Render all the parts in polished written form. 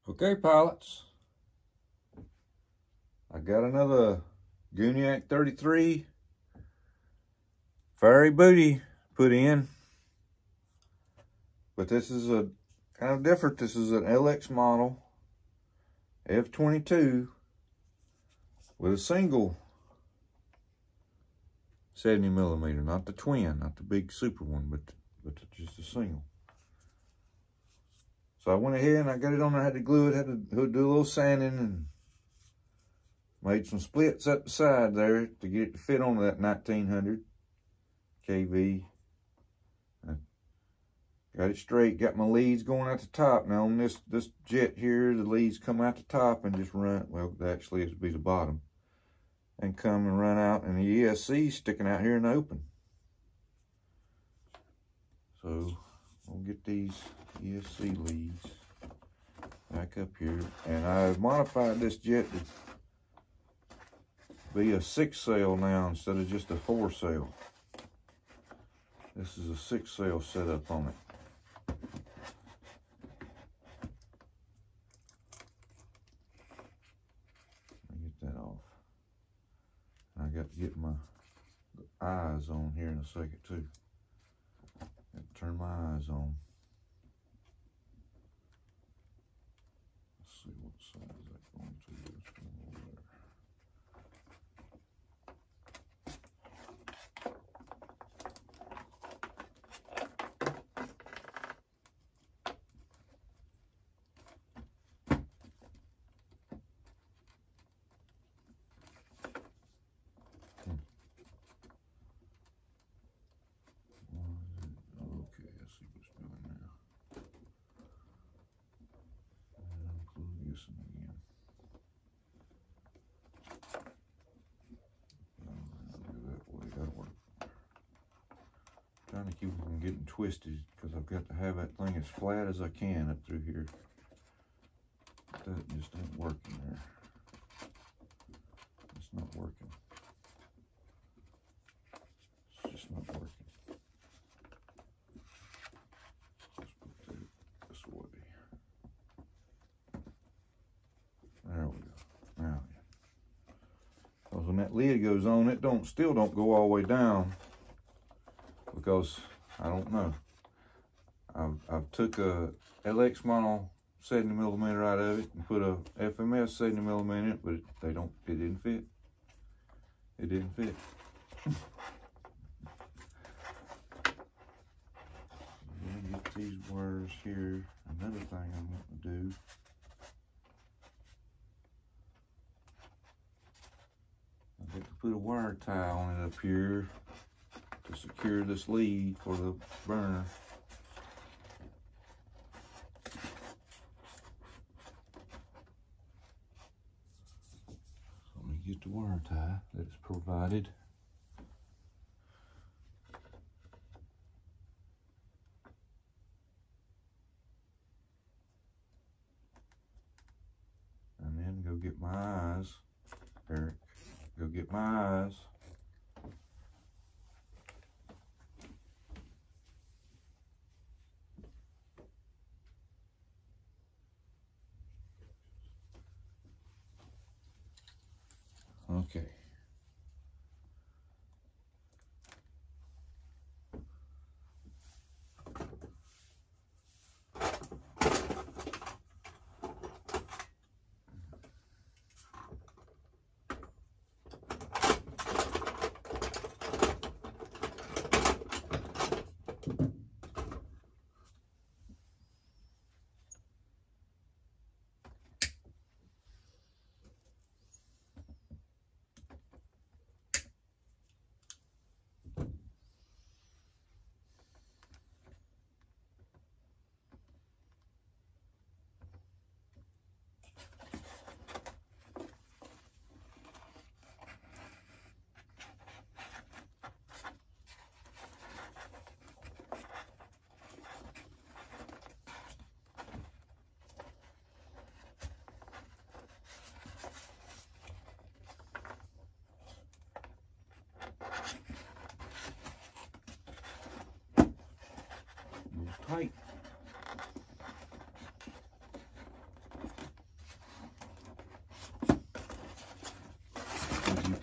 Okay, pilots, I got another Guniac 33 Firey booty put in, but this is a kind of different. This is an LX model F-22 with a single 70mm, not the twin, not the big super one, but just a single. So I went ahead and I got it on there, had to glue it, had to do a little sanding, and made some splits up the side there to get it to fit onto that 1900 kV. I got it straight, got my leads going out the top. Now on this jet here, the leads come out the top and just run, well, actually it'd be the bottom, and come and run out, and the ESC sticking out here in the open. So we'll get these ESC leads back up here, and I've modified this jet to be a 6-sail now instead of just a 4-sail. This is a 6-sail setup on it. Let me get that off. I got to get my eyes on here in a second too. Got to turn my eyes on. Let's see what side is that going to. It's going over there. Okay, I see what it's doing now. And I'll close this one again. I'll go that way, that'll work. Trying to keep them from getting twisted because I've got to have that thing as flat as I can up through here. That just ain't working there. It's not working. It's just not working. Let's put that this way. There we go. Now, because when that lid goes on, it still don't go all the way down, because I don't know. I've took a LX model 70mm out of it and put a FMS 70mm in it, but it didn't fit. It didn't fit. Get these wires here. Another thing I'm going to do. I've got to put a wire tie on it up here to secure this lead for the burner. So let me get the wire tie that's provided. And then go get my eyes, Eric. Go get my eyes. Okay.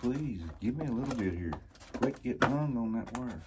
please. Give me a little bit here. Quit getting hung on that wire.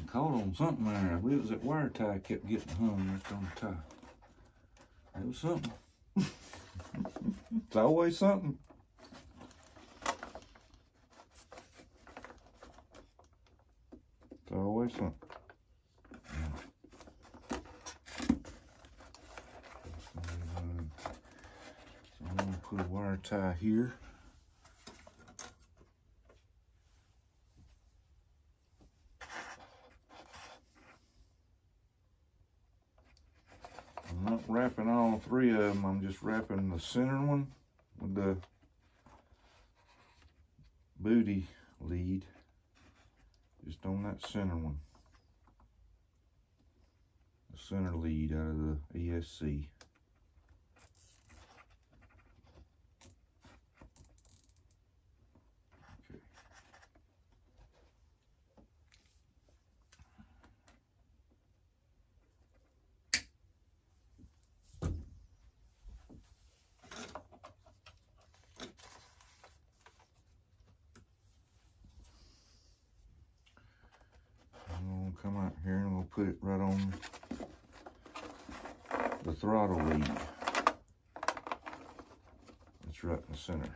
Caught on something there. I believe it was that wire tie kept getting hung right on the tie. It was something. It's always something. It's always something. So I'm going to put a wire tie here. I'm not wrapping all three of them. I'm just wrapping the center one with the booty lead. Just on that center one. The center lead out of the ESC. Come out here and we'll put it right on the throttle lead. It's right in the center.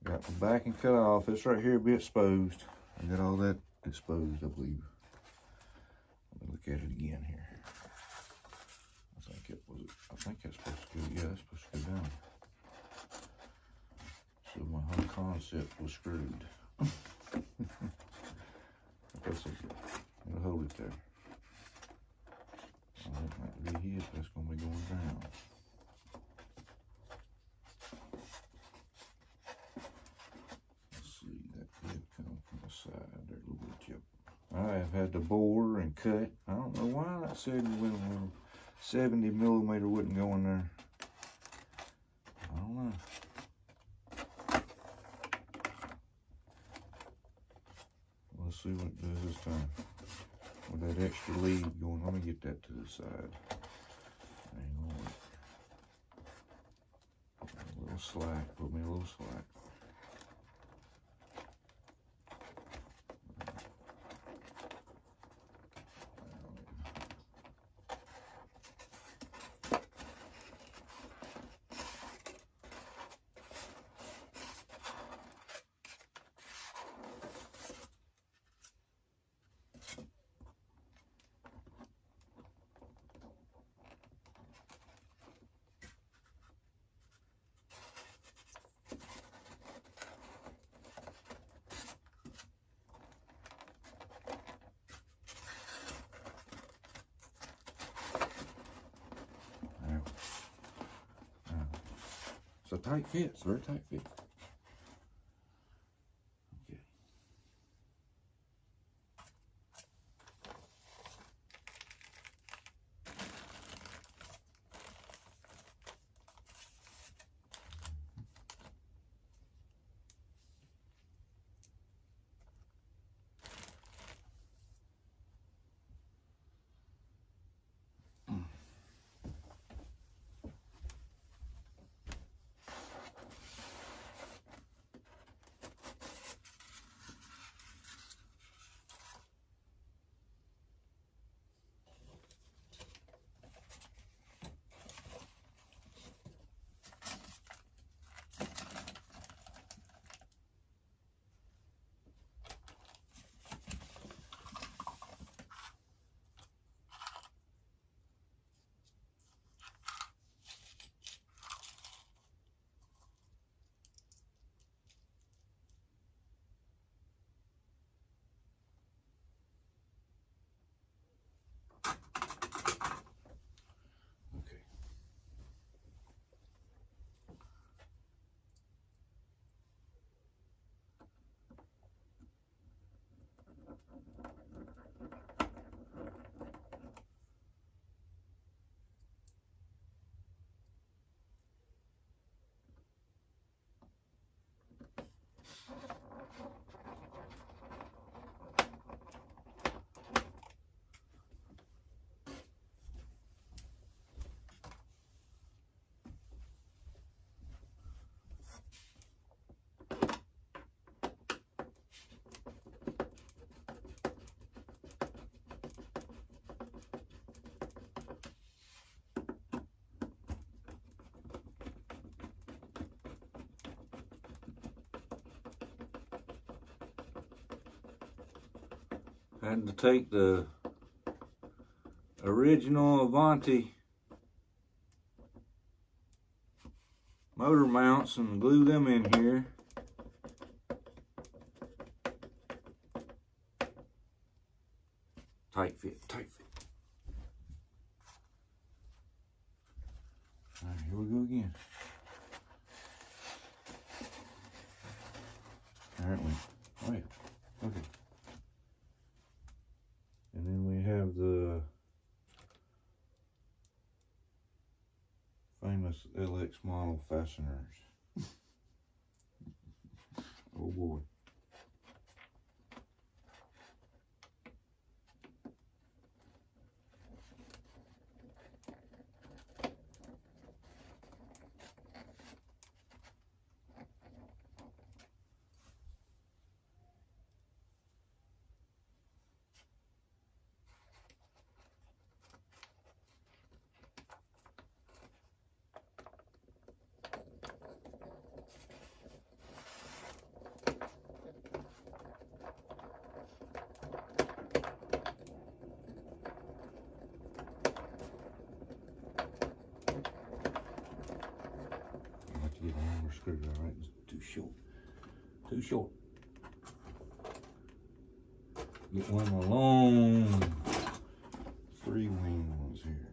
Got the backing cut off. This right here will be exposed. I got all that exposed, I believe. Let me look at it again here. I think that's supposed to go, yeah, that's supposed to go down. So my whole concept was screwed. That's okay. I'll hold it there. I want that to be hit. That's going to be going down. Side there a little bit. Yep. I have had to bore and cut. I don't know why that 70 millimeter wouldn't go in there. I don't know. Let's see what it does this time. With that extra lead going, let me get that to the side. Hang on. A little slack. Put me a little slack. It's a tight fit. It's a very tight fit. Okay. Had to take the original Avanti motor mounts and glue them in here. Tight fit, tight fit. All right, here we go again. Aren't we? Oh yeah, okay. And then we have the famous LX model fasteners. Oh boy. Get one more screwdriver, right? It's too short. Too short. Get one of the long 3-wing ones here.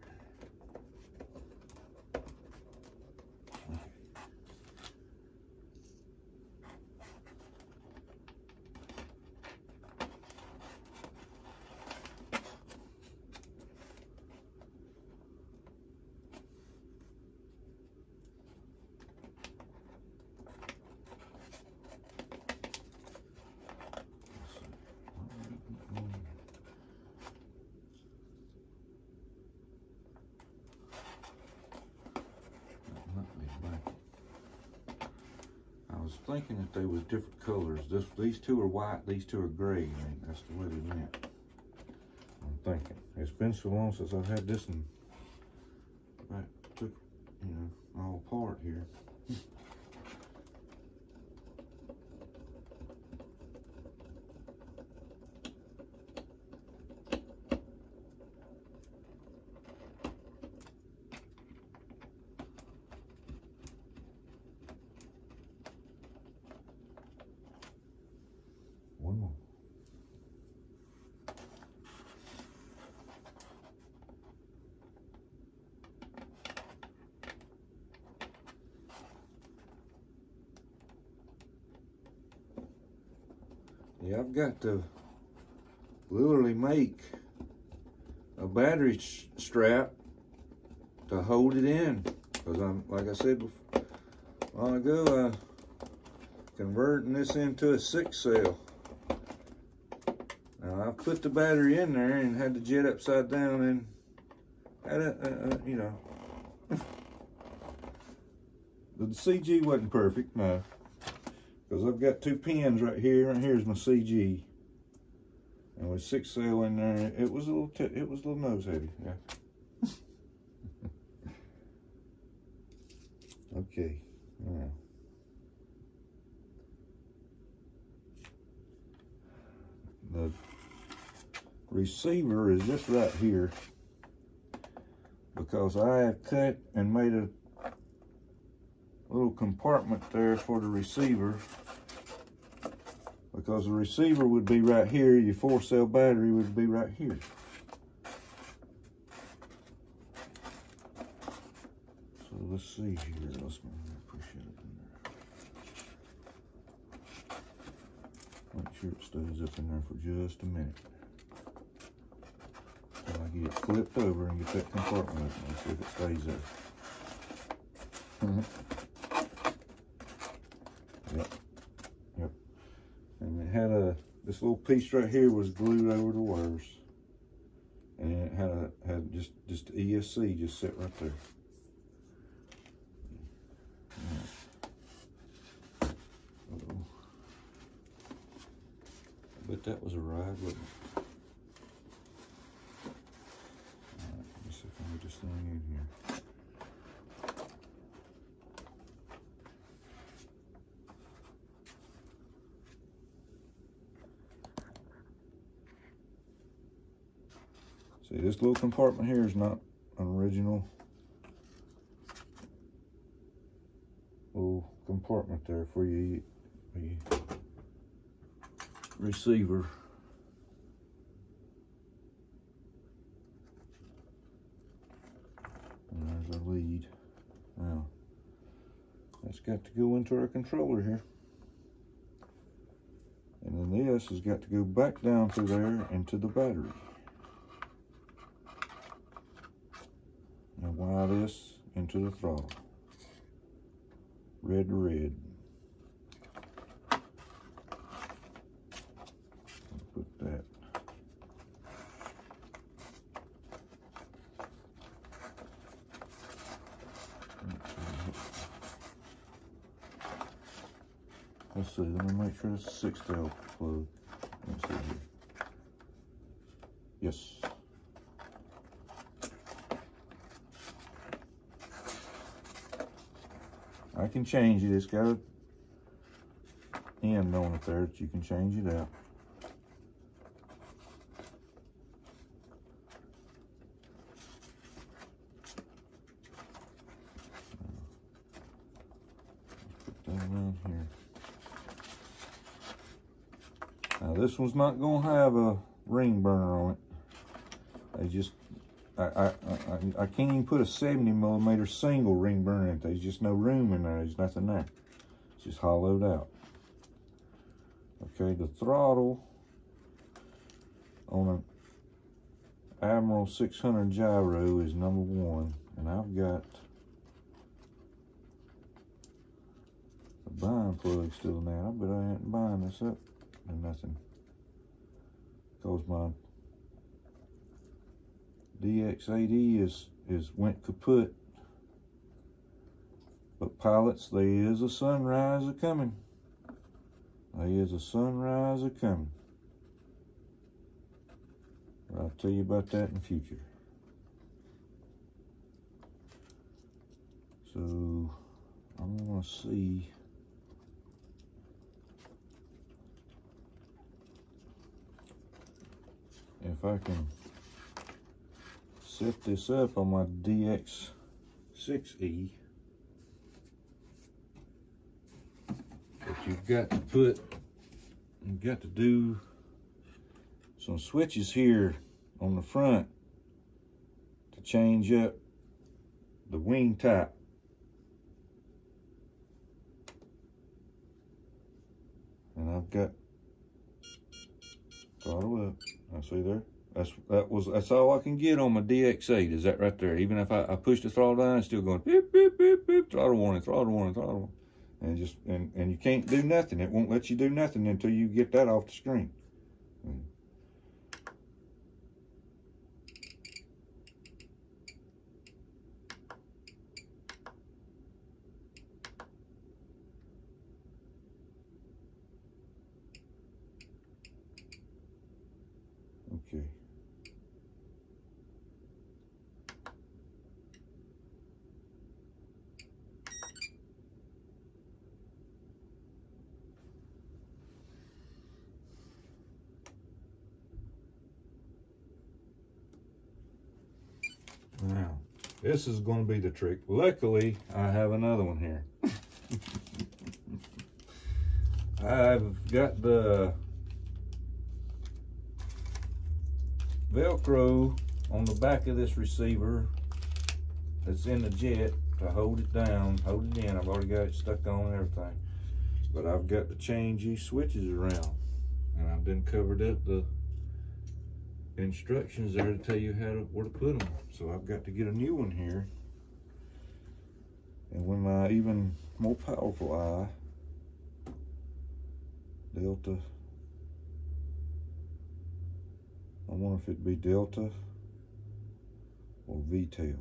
I was thinking that they was different colors. These two are white, these two are gray. I mean, that's the way they went. I'm thinking. It's been so long since I've had this and I took, you know, all apart here. One more. Yeah, I've got to literally make a battery strap to hold it in, because I'm, like I said before, a while ago, converting this into a 6-cell. Now I put the battery in there and had the jet upside down and had it, you know, the CG wasn't perfect, no, because I've got 2 pins right here, and here's my CG, and with 6-cell in there, it was a little nose heavy, yeah. Okay, all right. The receiver is just right here, because I have cut and made a little compartment there for the receiver, because the receiver would be right here, your 4-cell battery would be right here. So let's see here, let's push it up in there. Make sure it stays up in there for just a minute. Until I get it flipped over and get that compartment open and see if it stays there. Yep. And it had this little piece right here was glued over the wires. And it had just the ESC just sit right there. But that was a ride, wasn't it? Alright, let me see if I can get this thing in here. See, this little compartment here is not an original little compartment there for your receiver. And there's our lead. Now, that's got to go into our controller here. And then this has got to go back down through there into the battery. And wire this into the throttle. Red to red. Put that. Let's see, let me make sure it's a 6-tail plug. Let's see here. Yes. I can change it. It's got an end on it there that you can change it out. Put that around here. Now this one's not going to have a ring burner on it. They just, I can't even put a 70mm single ring burner in it. There's just no room in there. There's nothing there. It's just hollowed out. Okay, the throttle on an Admiral 600 gyro is number 1, and I've got the bind plug still in there. I bet I ain't buying this up or nothing, because my DX80 is went kaput. But pilots, there is a sunrise a coming. There is a sunrise a coming. I'll tell you about that in the future. So I'm gonna see if I can set this up on my DX6E. But you've got to do some switches here on the front to change up the wing type. And I've got throttle up. I see there. That's all I can get on my DX8 is that right there. Even if I push the throttle down, it's still going beep, beep, beep, beep, throttle warning, throttle warning, throttle warning. And just and you can't do nothing. It won't let you do nothing until you get that off the screen. Okay. Now, this is going to be the trick. Luckily, I have another one here. I've got the Velcro on the back of this receiver that's in the jet to hold it down, hold it in. I've already got it stuck on and everything. But I've got to change these switches around. And I've been covered up the instructions there to tell you where to put them. So I've got to get a new one here. And when my even more powerful eye, Delta, I wonder if it'd be Delta or V-tail.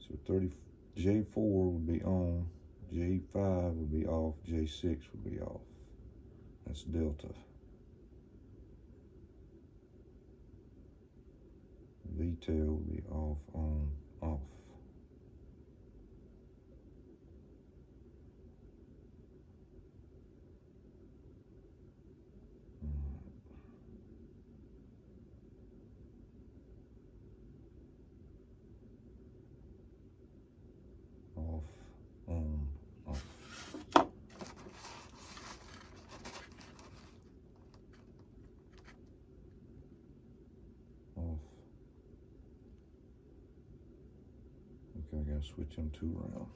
So J4 would be on, J5 would be off, J6 would be off. That's Delta. V-tail would be off, on, off. Yeah, switch them two around.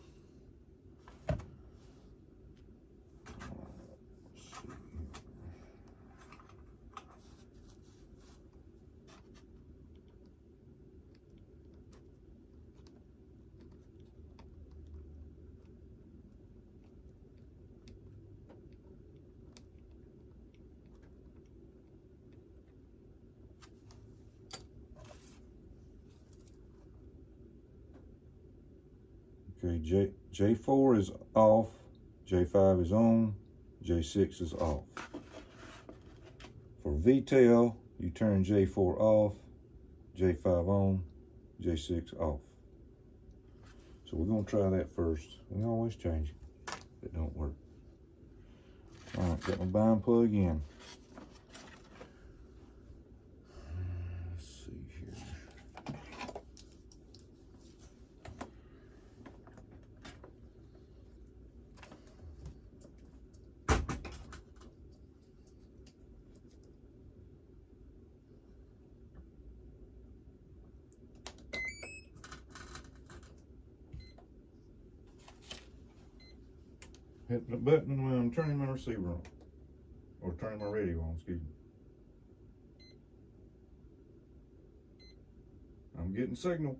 Okay, J4 is off, J5 is on, J6 is off. For VTEL, you turn J4 off, J5 on, J6 off. So we're gonna try that first. We can always change it if it don't work. All right, got my bind plug in. Let's see here. Hit the button when I'm turning my receiver on, or turning my radio on, excuse me. I'm getting signal.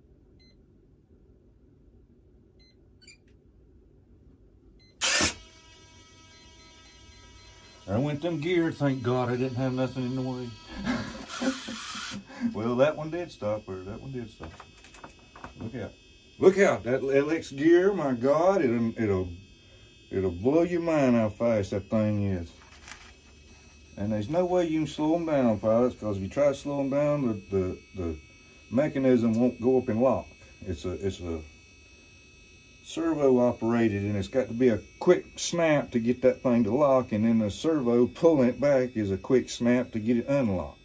I went them gear, thank God I didn't have nothing in the way. Well, that one did stop, or that one did stop. Look out. Look out, that LX gear, my God, it'll blow your mind how fast that thing is. And there's no way you can slow them down, pilots, because if you try to slow them down, the mechanism won't go up and lock. It's a servo operated, and it's got to be a quick snap to get that thing to lock, and then the servo pulling it back is a quick snap to get it unlocked.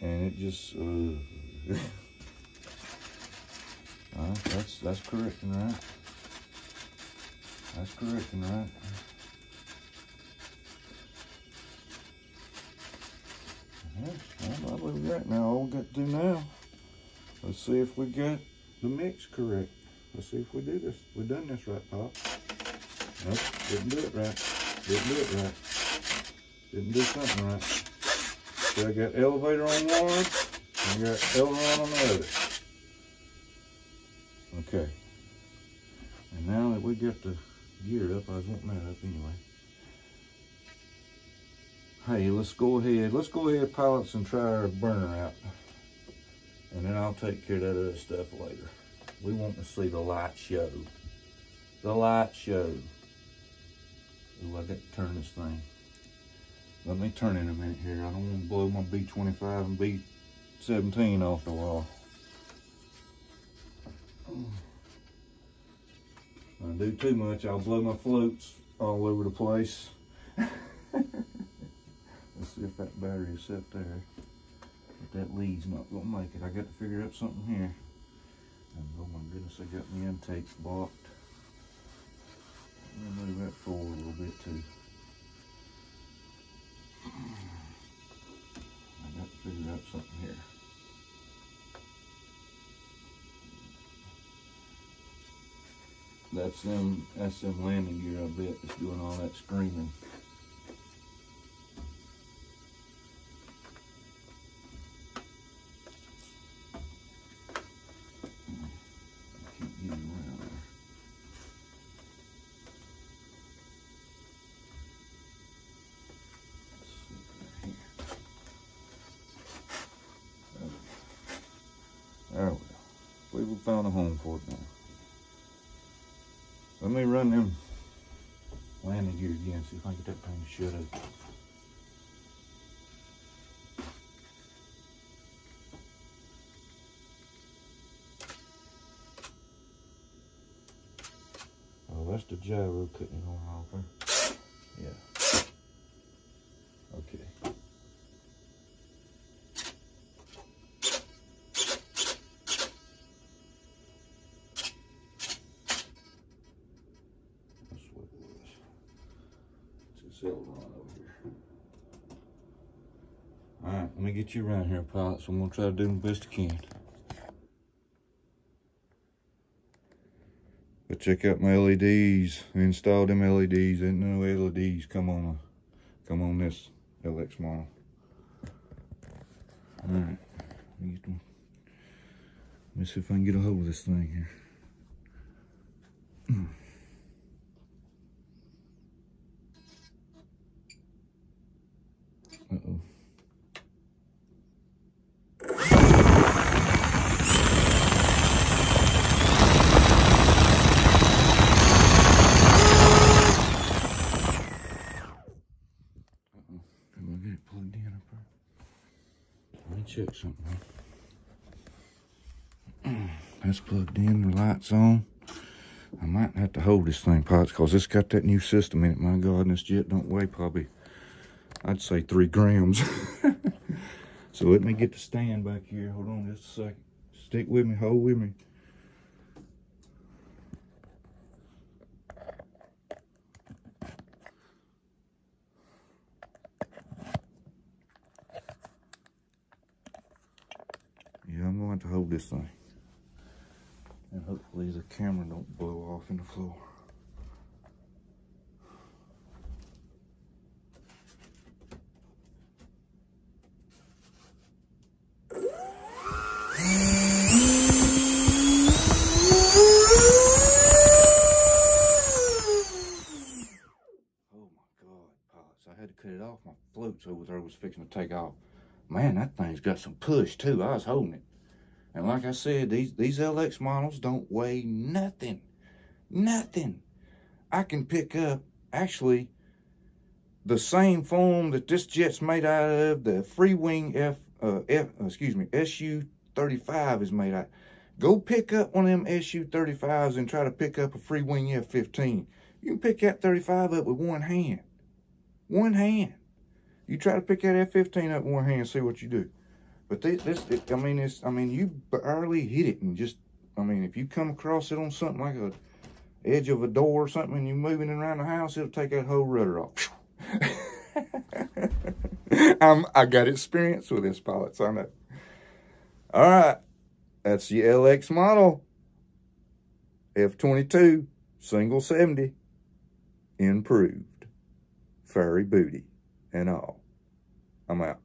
And it just that's correcting, right? That's correcting, right? Well, I believe that now. All we got to do now, let's see if we got the mix correct. Let's see if we do this. We done this right, Pop. Nope, didn't do it right. Didn't do it right. Didn't do something right. So I got elevator on one, and I got aileron on the other. Okay. And now that we got the gear up, I was wanting that up anyway. Hey, let's go ahead, pilots, and try our burner out. And then I'll take care of that other stuff later. We want to see the light show. The light show. Ooh, I got to turn this thing. Let me turn in a minute here. I don't want to blow my B25 and B17 off the wall. If I do too much, I'll blow my floats all over the place. Let's see if that battery is set there. But that lead's not gonna make it. I got to figure out something here. And oh my goodness, I got my intakes blocked. I'm gonna move that forward a little bit too. I got to figure out something here. That's them landing gear, I bet, that's doing all that screaming. Keep getting around there. There we go. I believe we found a home for it now. Let me run them landing gear again, see if I can get that thing to shut up. Oh, that's the gyro cutting it on off there. Yeah. Okay. Aileron over here. Alright, let me get you around here, pilot, so I'm going to try to do the best I can. But check out my LEDs. I installed them LEDs. Ain't no LEDs come on this LX model. Alright. Let me see if I can get a hold of this thing here. Uh-oh. Plugged in up there. Let me check something. That's plugged in, the light's on. I might have to hold this thing, pots, because it's got that new system in it. My God, and this jet don't weigh probably, I'd say 3 grams. So let me get the stand back here. Hold on just a second. Stick with me, hold with me. Yeah, I'm going to hold this thing. And hopefully the camera don't blow off in the floor. Oh my God, Pops. I had to cut it off. My floats over there was fixing to take off. Man, that thing's got some push too. I was holding it. And like I said, these LX models don't weigh nothing. Nothing. I can pick up, actually, the same foam that this jet's made out of, the free wing SU-35 is made out. Go pick up one of them SU-35s and try to pick up a free wing F-15. You can pick that 35 up with one hand. One hand. You try to pick that F-15 up with one hand and see what you do. But you barely hit it, and just, if you come across it on something like a edge of a door or something and you're moving it around the house, it'll take that whole rudder off. I got experience with this, pilots, I know. All right, that's the LX model. F-22, single 70, improved. Firey booty and all. I'm out.